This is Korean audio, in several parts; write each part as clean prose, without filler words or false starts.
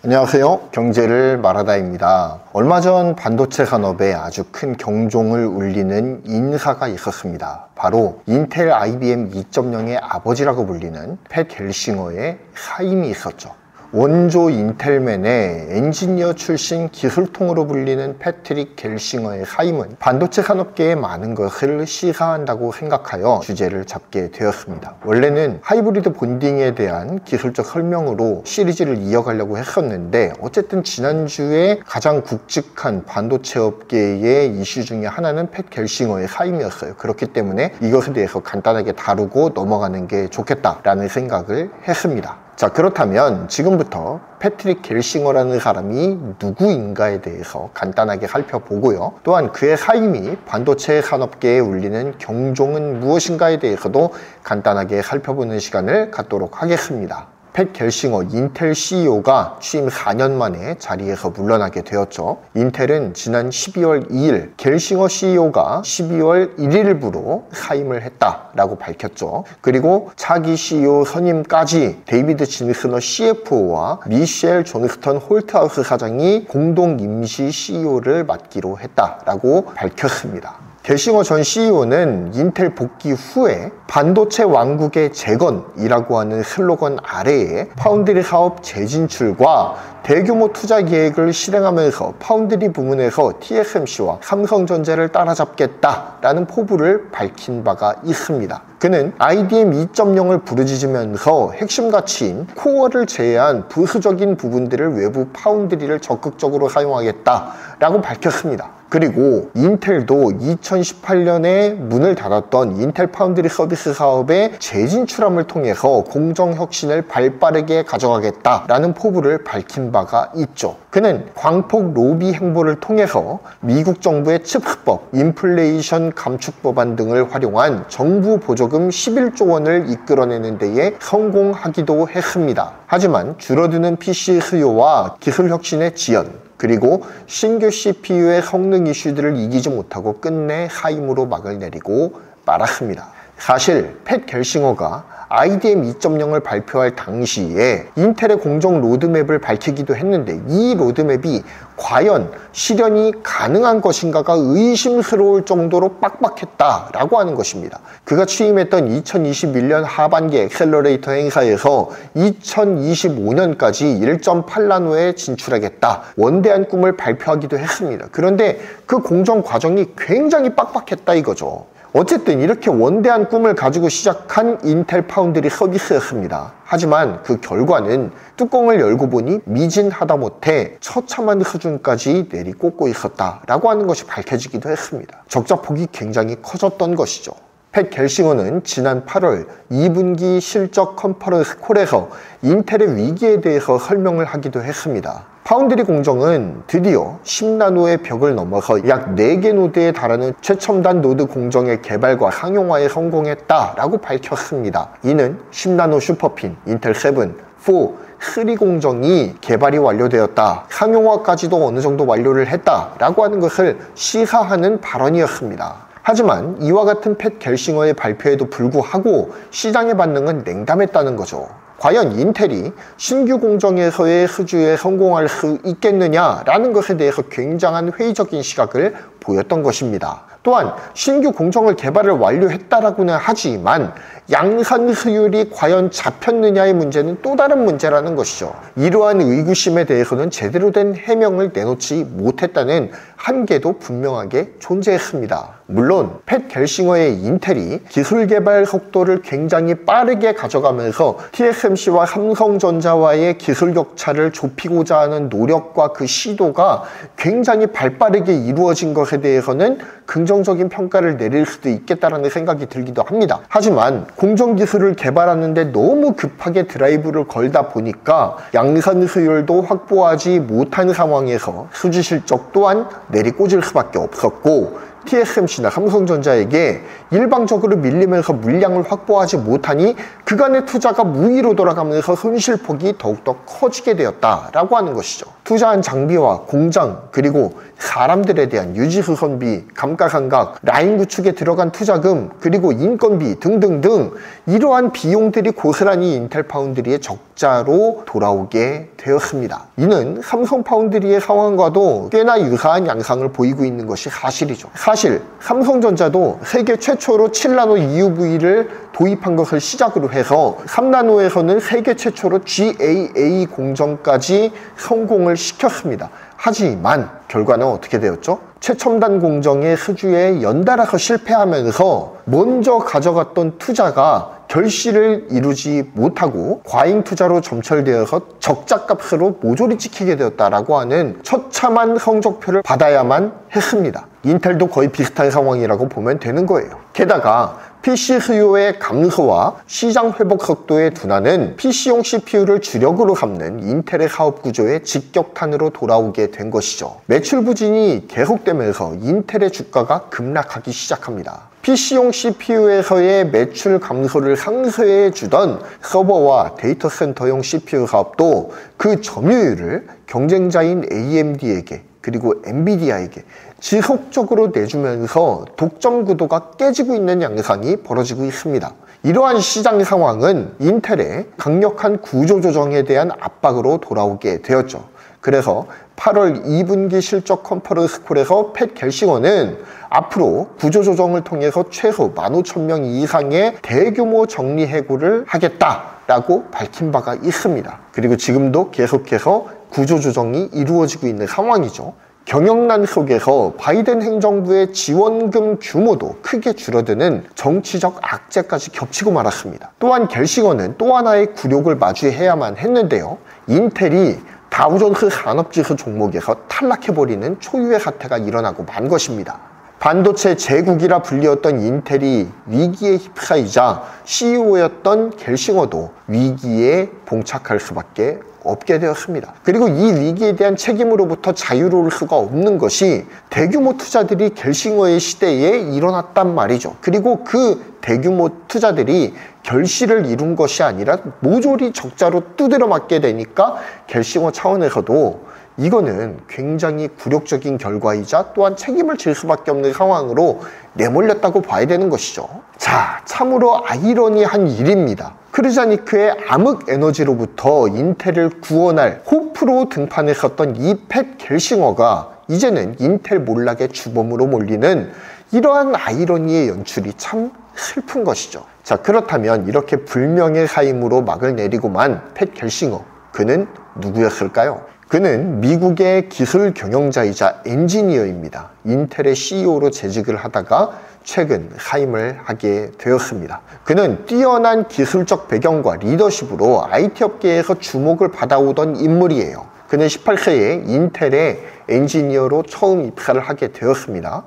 안녕하세요. 경제를 말하다입니다. 얼마 전 반도체 산업에 아주 큰 경종을 울리는 인사가 있었습니다. 바로 인텔 IBM 2.0의 아버지라고 불리는 팻 갤싱어의 사임이 있었죠. 원조 인텔맨의 엔지니어 출신 기술통으로 불리는 패트릭 갤싱어의 사임은 반도체 산업계에 많은 것을 시사한다고 생각하여 주제를 잡게 되었습니다. 원래는 하이브리드 본딩에 대한 기술적 설명으로 시리즈를 이어가려고 했었는데 어쨌든 지난주에 가장 굵직한 반도체 업계의 이슈 중에 하나는 팻 갤싱어의 사임이었어요. 그렇기 때문에 이것에 대해서 간단하게 다루고 넘어가는 게 좋겠다라는 생각을 했습니다. 자, 그렇다면 지금부터 패트릭 갤싱어라는 사람이 누구인가에 대해서 간단하게 살펴보고요. 또한 그의 사임이 반도체 산업계에 울리는 경종은 무엇인가에 대해서도 간단하게 살펴보는 시간을 갖도록 하겠습니다. 팻 갤싱어 인텔 CEO가 취임 4년 만에 자리에서 물러나게 되었죠. 인텔은 지난 12월 2일 갤싱어 CEO가 12월 1일부로 사임을 했다라고 밝혔죠. 그리고 차기 CEO 선임까지 데이비드 진스너 CFO와 미셸 존스턴 홀트하우스 사장이 공동 임시 CEO를 맡기로 했다라고 밝혔습니다. 갤싱어 전 CEO는 인텔 복귀 후에 반도체 왕국의 재건이라고 하는 슬로건 아래에 파운드리 사업 재진출과 대규모 투자 계획을 실행하면서 파운드리 부문에서 TSMC와 삼성전자를 따라잡겠다라는 포부를 밝힌 바가 있습니다. 그는 IDM 2.0을 부르짖으면서 핵심 가치인 코어를 제외한 부수적인 부분들을 외부 파운드리를 적극적으로 사용하겠다라고 밝혔습니다. 그리고 인텔도 2018년에 문을 닫았던 인텔 파운드리 서비스 사업의 재진출함을 통해서 공정혁신을 발빠르게 가져가겠다라는 포부를 밝힌 바가 있죠. 그는 광폭 로비 행보를 통해서 미국 정부의 칩스법, 인플레이션 감축 법안 등을 활용한 정부 보조금 11조 원을 이끌어내는 데에 성공하기도 했습니다. 하지만 줄어드는 PC 수요와 기술 혁신의 지연, 그리고 신규 CPU의 성능 이슈들을 이기지 못하고 끝내 사임으로 막을 내리고 말았습니다. 사실 팻 갤싱어가 IDM 2.0을 발표할 당시에 인텔의 공정 로드맵을 밝히기도 했는데 이 로드맵이 과연 실현이 가능한 것인가가 의심스러울 정도로 빡빡했다라고 하는 것입니다. 그가 취임했던 2021년 하반기 엑셀러레이터 행사에서 2025년까지 1.8나노에 진출하겠다, 원대한 꿈을 발표하기도 했습니다. 그런데 그 공정 과정이 굉장히 빡빡했다 이거죠. 어쨌든 이렇게 원대한 꿈을 가지고 시작한 인텔 파운드리 서비스였습니다. 하지만 그 결과는 뚜껑을 열고 보니 미진하다 못해 처참한 수준까지 내리꽂고 있었다라고 하는 것이 밝혀지기도 했습니다. 적자폭이 굉장히 커졌던 것이죠. 팻 갤싱어는 지난 8월 2분기 실적 컨퍼런스 콜에서 인텔의 위기에 대해서 설명을 하기도 했습니다. 파운드리 공정은 드디어 10나노의 벽을 넘어서 약 4개 노드에 달하는 최첨단 노드 공정의 개발과 상용화에 성공했다라고 밝혔습니다. 이는 10나노 슈퍼핀, 인텔 7, 4, 3 공정이 개발이 완료되었다, 상용화까지도 어느 정도 완료를 했다라고 하는 것을 시사하는 발언이었습니다. 하지만 이와 같은 팻 갤싱어의 발표에도 불구하고 시장의 반응은 냉담했다는 거죠. 과연 인텔이 신규 공정에서의 수주에 성공할 수 있겠느냐라는 것에 대해서 굉장한 회의적인 시각을 보였던 것입니다. 또한 신규 공정을 개발을 완료했다라고는 하지만 양산 수율이 과연 잡혔느냐의 문제는 또 다른 문제라는 것이죠. 이러한 의구심에 대해서는 제대로 된 해명을 내놓지 못했다는 한계도 분명하게 존재했습니다. 물론 팻 갤싱어의 인텔이 기술 개발 속도를 굉장히 빠르게 가져가면서 TSMC와 삼성전자와의 기술 격차를 좁히고자 하는 노력과 그 시도가 굉장히 발빠르게 이루어진 것에 대해서는 긍정적인 평가를 내릴 수도 있겠다라는 생각이 들기도 합니다. 하지만 공정기술을 개발하는데 너무 급하게 드라이브를 걸다 보니까 양산 수율도 확보하지 못한 상황에서 수주 실적 또한 내리꽂을 수밖에 없었고, TSMC나 삼성전자에게 일방적으로 밀리면서 물량을 확보하지 못하니 그간의 투자가 무위로 돌아가면서 손실폭이 더욱더 커지게 되었다라고 하는 것이죠. 투자한 장비와 공장 그리고 사람들에 대한 유지후선비, 감가상각, 라인 구축에 들어간 투자금 그리고 인건비 등등등 이러한 비용들이 고스란히 인텔 파운드리의 적자로 돌아오게 되었습니다. 이는 삼성 파운드리의 상황과도 꽤나 유사한 양상을 보이고 있는 것이 사실이죠. 사실 삼성전자도 세계 최초로 7나노 EUV를 도입한 것을 시작으로 해서 3나노에서는 세계 최초로 GAA 공정까지 성공을 시켰습니다. 하지만 결과는 어떻게 되었죠? 최첨단 공정의 수주에 연달아서 실패하면서 먼저 가져갔던 투자가 결실을 이루지 못하고 과잉 투자로 점철되어서 적자값으로 모조리 찍히게 되었다라고 하는 처참한 성적표를 받아야만 했습니다. 인텔도 거의 비슷한 상황이라고 보면 되는 거예요. 게다가 PC 수요의 감소와 시장 회복 속도의 둔화는 PC용 CPU를 주력으로 삼는 인텔의 사업 구조의 직격탄으로 돌아오게 된 것이죠. 매출 부진이 계속되면서 인텔의 주가가 급락하기 시작합니다. PC용 CPU에서의 매출 감소를 상쇄해 주던 서버와 데이터 센터용 CPU 사업도 그 점유율을 경쟁자인 AMD에게 그리고 엔비디아에게 지속적으로 내주면서 독점 구도가 깨지고 있는 양상이 벌어지고 있습니다. 이러한 시장 상황은 인텔의 강력한 구조조정에 대한 압박으로 돌아오게 되었죠. 그래서 8월 2분기 실적 컨퍼런스 콜에서 팻 갤싱어는 앞으로 구조조정을 통해서 최소 15,000명 이상의 대규모 정리 해고를 하겠다라고 밝힌 바가 있습니다. 그리고 지금도 계속해서 구조조정이 이루어지고 있는 상황이죠. 경영난 속에서 바이든 행정부의 지원금 규모도 크게 줄어드는 정치적 악재까지 겹치고 말았습니다. 또한 갤싱어는 또 하나의 굴욕을 마주해야만 했는데요. 인텔이 다우존스 산업지수 종목에서 탈락해버리는 초유의 사태가 일어나고 만 것입니다. 반도체 제국이라 불리웠던 인텔이 위기에 휩싸이자 CEO였던 갤싱어도 위기에 봉착할 수밖에 없게 되었습니다. 그리고 이 위기에 대한 책임으로부터 자유로울 수가 없는 것이 대규모 투자들이 갤싱어의 시대에 일어났단 말이죠. 그리고 그 대규모 투자들이 결실을 이룬 것이 아니라 모조리 적자로 두드려 맞게 되니까 갤싱어 차원에서도 이거는 굉장히 굴욕적인 결과이자 또한 책임을 질 수밖에 없는 상황으로 내몰렸다고 봐야 되는 것이죠. 자, 참으로 아이러니한 일입니다. 크루자니크의 암흑 에너지로부터 인텔을 구원할 호프로 등판했었던 이 팻 갤싱어가 이제는 인텔 몰락의 주범으로 몰리는 이러한 아이러니의 연출이 참 슬픈 것이죠. 자, 그렇다면 이렇게 불명예 사임으로 막을 내리고만 팻 갤싱어, 그는 누구였을까요? 그는 미국의 기술 경영자이자 엔지니어입니다. 인텔의 CEO로 재직을 하다가 최근 사임을 하게 되었습니다. 그는 뛰어난 기술적 배경과 리더십으로 IT 업계에서 주목을 받아오던 인물이에요. 그는 18세에 인텔의 엔지니어로 처음 입사를 하게 되었습니다.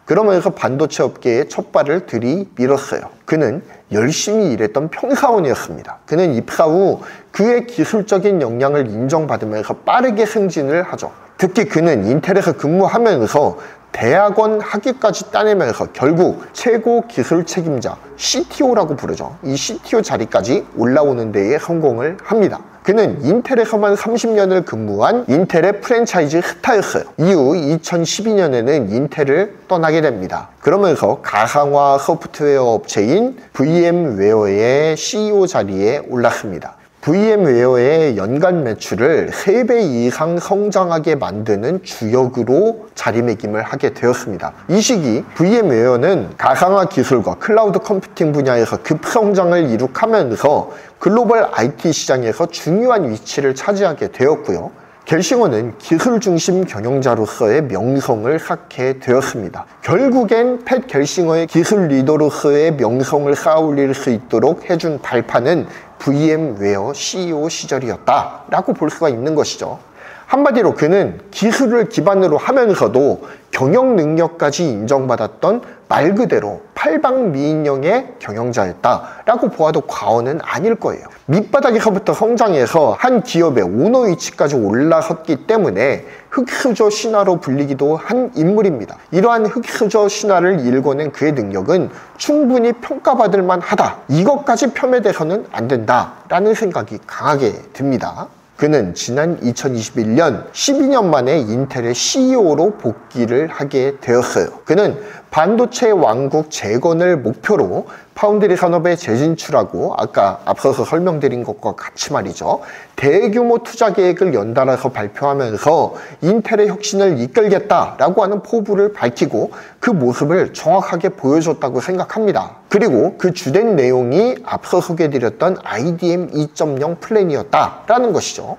그러면서 반도체 업계에 첫 발을 들이밀었어요. 그는 열심히 일했던 평사원이었습니다. 그는 입사 후 그의 기술적인 역량을 인정받으면서 빠르게 승진을 하죠. 특히 그는 인텔에서 근무하면서 대학원 학위까지 따내면서 결국 최고 기술 책임자 CTO라고 부르죠. 이 CTO 자리까지 올라오는 데에 성공을 합니다. 그는 인텔에서만 30년을 근무한 인텔의 프랜차이즈 스타였어요. 이후 2012년에는 인텔을 떠나게 됩니다. 그러면서 가상화 소프트웨어 업체인 VM웨어의 CEO 자리에 올랐습니다. VM웨어의 연간 매출을 3배 이상 성장하게 만드는 주역으로 자리매김을 하게 되었습니다. 이 시기 VM웨어는 가상화 기술과 클라우드 컴퓨팅 분야에서 급성장을 이룩하면서 글로벌 IT 시장에서 중요한 위치를 차지하게 되었고요. 갤싱어는 기술 중심 경영자로서의 명성을 쌓게 되었습니다. 결국엔 팻 갤싱어의 기술 리더로서의 명성을 쌓아올릴 수 있도록 해준 발판은 VM웨어 CEO 시절이었다라고 볼 수가 있는 것이죠. 한마디로 그는 기술을 기반으로 하면서도 경영 능력까지 인정받았던 말 그대로 팔방미인형의 경영자였다라고 보아도 과언은 아닐 거예요. 밑바닥에서부터 성장해서 한 기업의 오너 위치까지 올라섰기 때문에 흑수저 신화로 불리기도 한 인물입니다. 이러한 흑수저 신화를 일궈낸 그의 능력은 충분히 평가받을 만하다. 이것까지 폄훼돼서는 안 된다라는 생각이 강하게 듭니다. 그는 지난 2021년 12년 만에 인텔의 CEO로 복귀를 하게 되었어요. 그는 반도체 왕국 재건을 목표로 파운드리 산업에 재진출하고 아까 앞서서 설명드린 것과 같이 말이죠. 대규모 투자 계획을 연달아서 발표하면서 인텔의 혁신을 이끌겠다라고 하는 포부를 밝히고 그 모습을 정확하게 보여줬다고 생각합니다. 그리고 그 주된 내용이 앞서 소개해드렸던 IDM 2.0 플랜이었다라는 것이죠.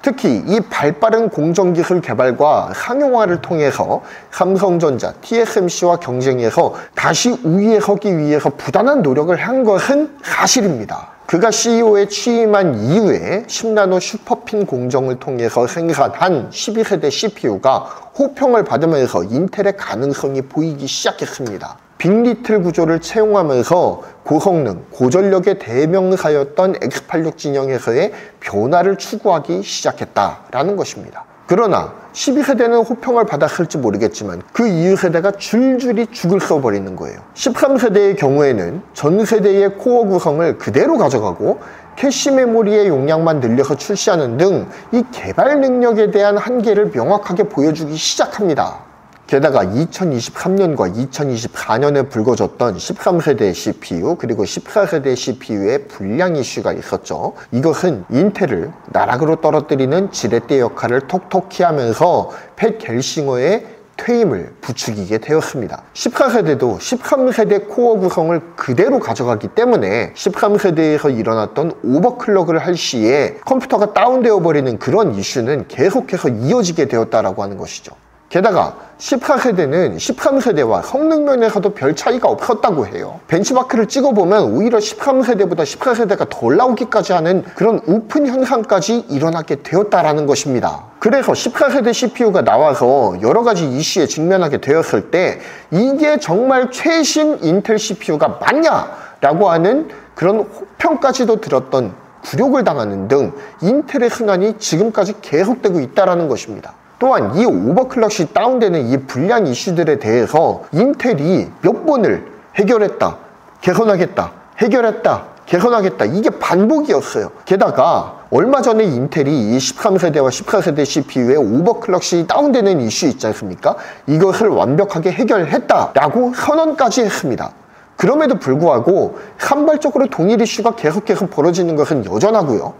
특히 이 발빠른 공정기술 개발과 상용화를 통해서 삼성전자, TSMC와 경쟁해서 다시 우위에 서기 위해서 부단한 노력을 한 것은 사실입니다. 그가 CEO에 취임한 이후에 10나노 슈퍼핀 공정을 통해서 생산한 12세대 CPU가 호평을 받으면서 인텔의 가능성이 보이기 시작했습니다. 빅리틀 구조를 채용하면서 고성능, 고전력의 대명사였던 X86 진영에서의 변화를 추구하기 시작했다라는 것입니다. 그러나 12세대는 호평을 받았을지 모르겠지만 그 이후 세대가 줄줄이 죽을 써버리는 거예요. 13세대의 경우에는 전 세대의 코어 구성을 그대로 가져가고 캐시 메모리의 용량만 늘려서 출시하는 등 이 개발 능력에 대한 한계를 명확하게 보여주기 시작합니다. 게다가 2023년과 2024년에 불거졌던 13세대 CPU 그리고 14세대 CPU의 불량 이슈가 있었죠. 이것은 인텔을 나락으로 떨어뜨리는 지렛대 역할을 톡톡히 하면서 팻 겔싱어의 퇴임을 부추기게 되었습니다. 14세대도 13세대 코어 구성을 그대로 가져가기 때문에 13세대에서 일어났던 오버클럭을 할 시에 컴퓨터가 다운되어 버리는 그런 이슈는 계속해서 이어지게 되었다라고 하는 것이죠. 게다가 14세대는 13세대와 성능 면에서도 별 차이가 없었다고 해요. 벤치마크를 찍어보면 오히려 13세대보다 14세대가 덜 나오기까지 하는 그런 우픈 현상까지 일어나게 되었다라는 것입니다. 그래서 14세대 CPU가 나와서 여러 가지 이슈에 직면하게 되었을 때 이게 정말 최신 인텔 CPU가 맞냐라고 하는 그런 호평까지도 들었던 굴욕을 당하는 등 인텔의 순환이 지금까지 계속되고 있다는 것입니다. 또한 이 오버클럭이 다운되는 이 불량 이슈들에 대해서 인텔이 몇 번을 해결했다, 개선하겠다, 해결했다, 개선하겠다, 이게 반복이었어요. 게다가 얼마 전에 인텔이 이 13세대와 14세대 CPU의 오버클럭이 다운되는 이슈 있지 않습니까? 이것을 완벽하게 해결했다라고 선언까지 했습니다. 그럼에도 불구하고 산발적으로 동일 이슈가 계속해서 벌어지는 것은 여전하고요.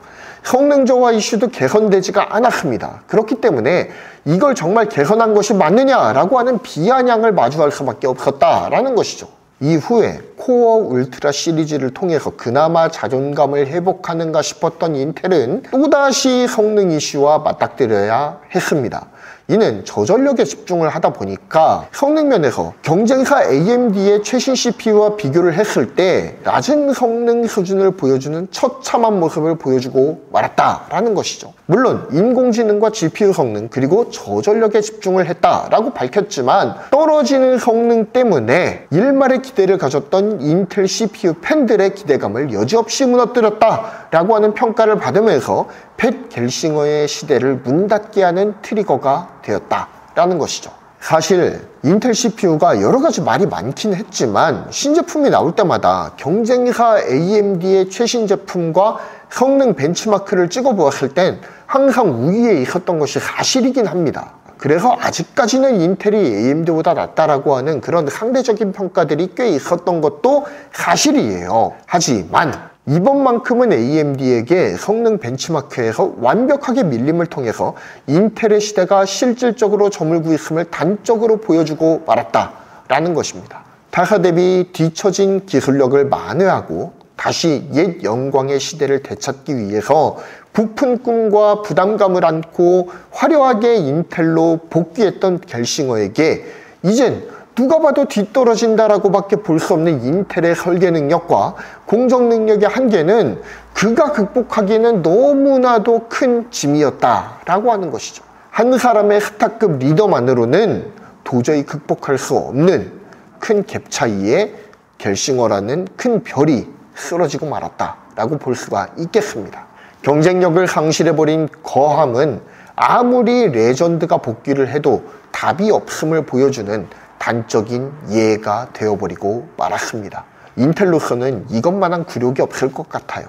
성능 저하 이슈도 개선되지가 않았습니다. 그렇기 때문에 이걸 정말 개선한 것이 맞느냐라고 하는 비아냥을 마주할 수밖에 없었다라는 것이죠. 이후에 코어 울트라 시리즈를 통해서 그나마 자존감을 회복하는가 싶었던 인텔은 또다시 성능 이슈와 맞닥뜨려야 했습니다. 이는 저전력에 집중을 하다 보니까 성능 면에서 경쟁사 AMD의 최신 CPU와 비교를 했을 때 낮은 성능 수준을 보여주는 처참한 모습을 보여주고 말았다라는 것이죠. 물론 인공지능과 GPU 성능 그리고 저전력에 집중을 했다라고 밝혔지만 떨어지는 성능 때문에 일말의 기대를 가졌던 인텔 CPU 팬들의 기대감을 여지없이 무너뜨렸다라고 하는 평가를 받으면서 팻 겔싱어의 시대를 문 닫게 하는 트리거가 되었다라는 것이죠. 사실 인텔 CPU가 여러 가지 말이 많긴 했지만 신제품이 나올 때마다 경쟁사 AMD의 최신 제품과 성능 벤치마크를 찍어보았을 땐 항상 우위에 있었던 것이 사실이긴 합니다. 그래서 아직까지는 인텔이 AMD보다 낫다라고 하는 그런 상대적인 평가들이 꽤 있었던 것도 사실이에요. 하지만 이번만큼은 AMD에게 성능 벤치마크에서 완벽하게 밀림을 통해서 인텔의 시대가 실질적으로 저물고 있음을 단적으로 보여주고 말았다라는 것입니다. 타사 대비 뒤처진 기술력을 만회하고 다시 옛 영광의 시대를 되찾기 위해서 부푼 꿈과 부담감을 안고 화려하게 인텔로 복귀했던 겔싱어에게 이젠 누가 봐도 뒤떨어진다라고 밖에 볼 수 없는 인텔의 설계 능력과 공정 능력의 한계는 그가 극복하기에는 너무나도 큰 짐이었다라고 하는 것이죠. 한 사람의 스타급 리더만으로는 도저히 극복할 수 없는 큰 갭 차이에 겔싱어라는 큰 별이 쓰러지고 말았다라고 볼 수가 있겠습니다. 경쟁력을 상실해버린 거함은 아무리 레전드가 복귀를 해도 답이 없음을 보여주는 단적인 예가 되어버리고 말았습니다. 인텔로서는 이것만한 굴욕이 없을 것 같아요.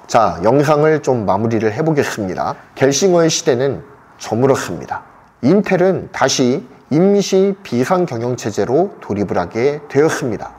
자, 영상을 좀 마무리를 해보겠습니다. 겔싱어의 시대는 저물었습니다. 인텔은 다시 임시 비상경영체제로 돌입을 하게 되었습니다.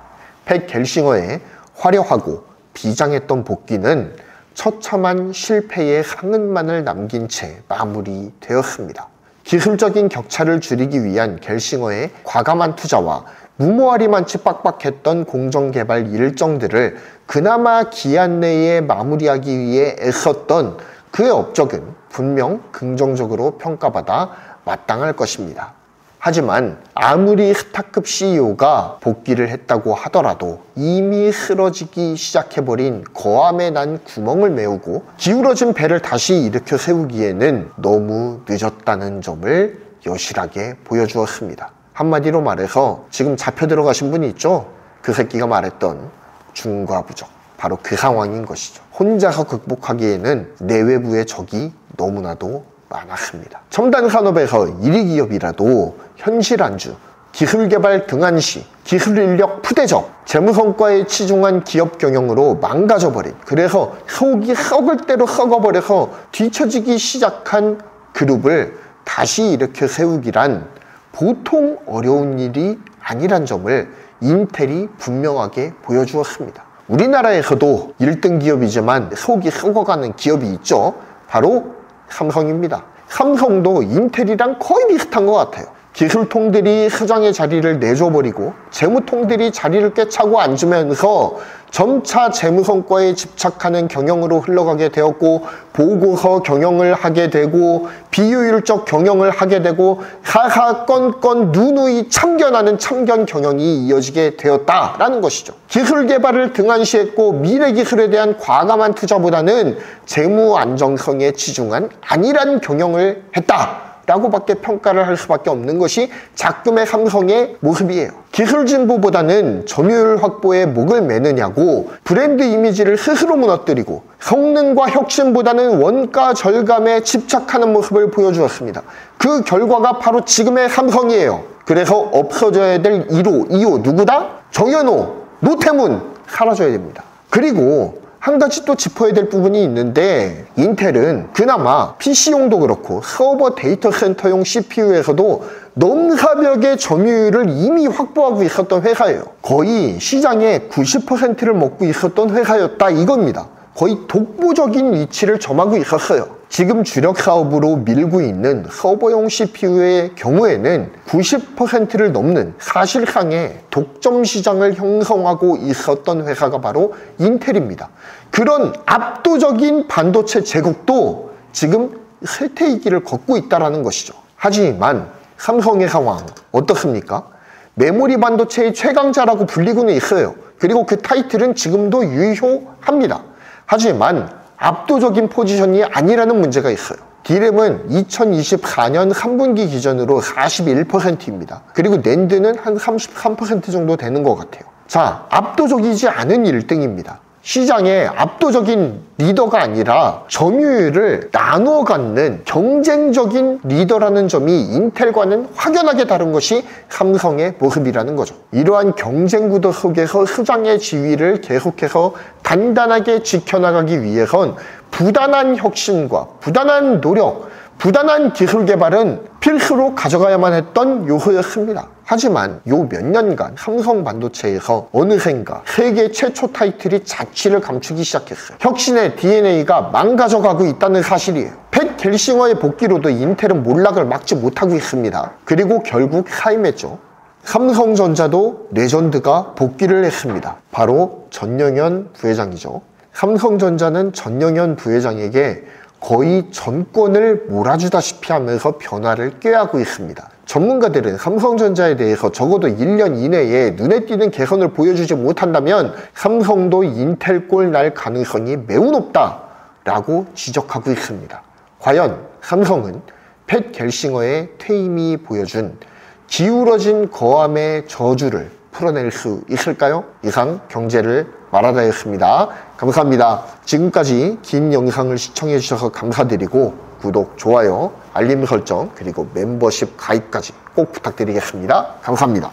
팻 겔싱어의 화려하고 비장했던 복귀는 처참한 실패의 상흔만을 남긴 채 마무리되었습니다. 기술적인 격차를 줄이기 위한 겔싱어의 과감한 투자와 무모하리만치 빡빡했던 공정개발 일정들을 그나마 기한 내에 마무리하기 위해 애썼던 그의 업적은 분명 긍정적으로 평가받아 마땅할 것입니다. 하지만 아무리 스타급 CEO가 복귀를 했다고 하더라도 이미 쓰러지기 시작해버린 거암에 난 구멍을 메우고 기울어진 배를 다시 일으켜 세우기에는 너무 늦었다는 점을 여실하게 보여주었습니다. 한마디로 말해서 지금 잡혀 들어가신 분이 있죠? 그 새끼가 말했던 중과부적, 바로 그 상황인 것이죠. 혼자서 극복하기에는 내외부의 적이 너무나도 많았습니다. 첨단 산업에서 1위 기업이라도 현실 안주, 기술개발 등한시, 기술인력 푸대접, 재무성과에 치중한 기업 경영으로 망가져버린, 그래서 속이 썩을 대로 썩어버려서 뒤처지기 시작한 그룹을 다시 일으켜 세우기란 보통 어려운 일이 아니란 점을 인텔이 분명하게 보여주었습니다. 우리나라에서도 1등 기업이지만 속이 썩어가는 기업이 있죠. 바로 삼성입니다. 삼성도 인텔이랑 거의 비슷한 것 같아요. 기술통들이 수장의 자리를 내줘버리고 재무통들이 자리를 꿰차고 앉으면서 점차 재무성과에 집착하는 경영으로 흘러가게 되었고, 보고서 경영을 하게 되고 비효율적 경영을 하게 되고 사사건건 누누이 참견하는 참견 경영이 이어지게 되었다라는 것이죠. 기술 개발을 등한시했고 미래 기술에 대한 과감한 투자보다는 재무 안정성에 치중한 안일한 경영을 했다 라고밖에 평가를 할 수밖에 없는 것이 작금의 삼성의 모습이에요. 기술 진보보다는 점유율 확보에 목을 매느냐고 브랜드 이미지를 스스로 무너뜨리고 성능과 혁신보다는 원가 절감에 집착하는 모습을 보여주었습니다. 그 결과가 바로 지금의 삼성이에요. 그래서 없어져야 될 1호, 2호 누구다? 정현호, 노태문 사라져야 됩니다. 그리고 한 가지 또 짚어야 될 부분이 있는데, 인텔은 그나마 PC용도 그렇고 서버 데이터 센터용 CPU에서도 넘사벽의 점유율을 이미 확보하고 있었던 회사예요. 거의 시장의 90%를 먹고 있었던 회사였다 이겁니다. 거의 독보적인 위치를 점하고 있었어요. 지금 주력 사업으로 밀고 있는 서버용 CPU의 경우에는 90%를 넘는 사실상의 독점 시장을 형성하고 있었던 회사가 바로 인텔입니다. 그런 압도적인 반도체 제국도 지금 쇠퇴위기를 걷고 있다는 것이죠. 하지만 삼성의 상황 어떻습니까? 메모리 반도체의 최강자라고 불리고는 있어요. 그리고 그 타이틀은 지금도 유효합니다. 하지만 압도적인 포지션이 아니라는 문제가 있어요. D램은 2024년 3분기 기준으로 41%입니다. 그리고 낸드는 한 33% 정도 되는 것 같아요. 자, 압도적이지 않은 1등입니다. 시장의 압도적인 리더가 아니라 점유율을 나누어 갖는 경쟁적인 리더라는 점이 인텔과는 확연하게 다른 것이 삼성의 모습이라는 거죠. 이러한 경쟁 구도 속에서 수장의 지위를 계속해서 단단하게 지켜나가기 위해선 부단한 혁신과 부단한 노력, 부단한 기술 개발은 필수로 가져가야만 했던 요소였습니다. 하지만 요 몇 년간 삼성 반도체에서 어느샌가 세계 최초 타이틀이 자취를 감추기 시작했어요. 혁신의 DNA가 망가져가고 있다는 사실이에요. 팻 겔싱어의 복귀로도 인텔은 몰락을 막지 못하고 있습니다. 그리고 결국 사임했죠. 삼성전자도 레전드가 복귀를 했습니다. 바로 전영현 부회장이죠. 삼성전자는 전영현 부회장에게 거의 전권을 몰아주다시피 하면서 변화를 꾀하고 있습니다. 전문가들은 삼성전자에 대해서 적어도 1년 이내에 눈에 띄는 개선을 보여주지 못한다면 삼성도 인텔 꼴 날 가능성이 매우 높다라고 지적하고 있습니다. 과연 삼성은 팻 겔싱어의 퇴임이 보여준 기울어진 거암의 저주를 풀어낼 수 있을까요? 이상 경제를 말하다였습니다. 감사합니다. 지금까지 긴 영상을 시청해 주셔서 감사드리고 구독, 좋아요, 알림 설정, 그리고 멤버십 가입까지 꼭 부탁드리겠습니다. 감사합니다.